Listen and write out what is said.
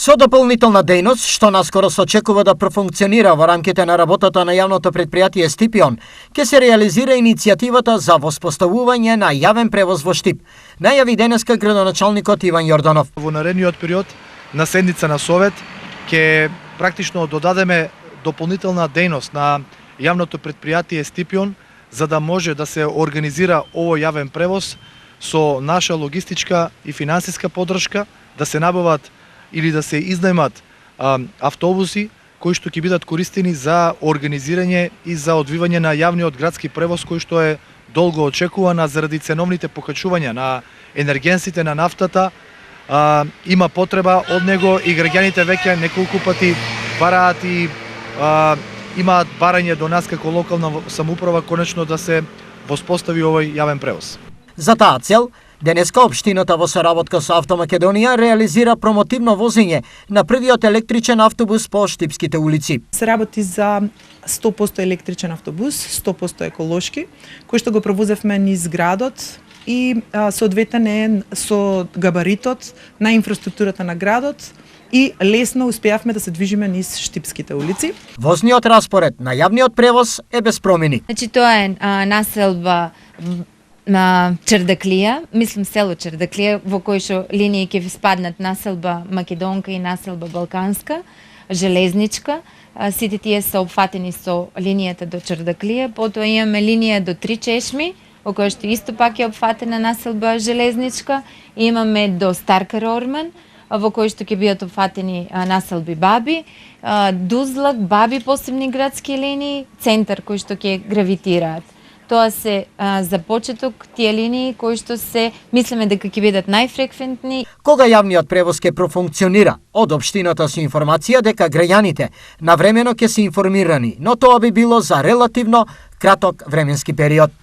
Со дополнителна дејност, што наскоро се очекува да профункционира во рамките на работата на јавното предпријатие Стипион, ќе се реализира иницијативата за воспоставување на јавен превоз во Штип, најави денеска градоначалникот Иван Јорданов. Во наредниот период на седница на Совет ќе практично додадеме дополнителна дејност на јавното предпријатие Стипион, за да може да се организира овој јавен превоз со наша логистичка и финансиска поддршка, да се набават или да се изнајмат автобуси кои што ќе бидат користени за организирање и за одвивање на јавниот градски превоз кој што е долго очекувана заради ценовните покачувања на енергенсите, на нафтата. Има потреба од него и граѓаните веќе неколку пати бараат и имаат барање до нас како локална самоуправа конечно да се воспостави овој јавен превоз. За таа цел, денеска општината во соработка со Автомакедонија реализира промотивно возење на првиот електричен автобус по штипските улици. Се работи за 100% електричен автобус, 100% еколошки, кој што го провозевме низ градот и соодветен е со габаритот на инфраструктурата на градот и лесно успеавме да се движиме низ штипските улици. Возниот распоред на јавниот превоз е без промени. Значи тоа е населба на Чердаклија, мислам село Чердаклија, во кој што линии ќе спаднат населба Македонка и населба Балканска, железничка. Сите тие се опфатени со линијата до Чердаклија, потоа имаме линија до Три Чешми, во која што исто пак е опфатена населба железничка, имаме до Старкар Орман, во кој што ќе бидат опфатени населби Баби, Дузлак, Баби посебни градски линии, центар кој што ќе гравитираат. Тоа се за почеток тие линии кои што се мислиме дека ќе бидат најфреквентни. Кога јавниот превоз ќе профункционира, од општината со информација дека граѓаните навремено ќе се информирани, но тоа би било за релативно краток временски период.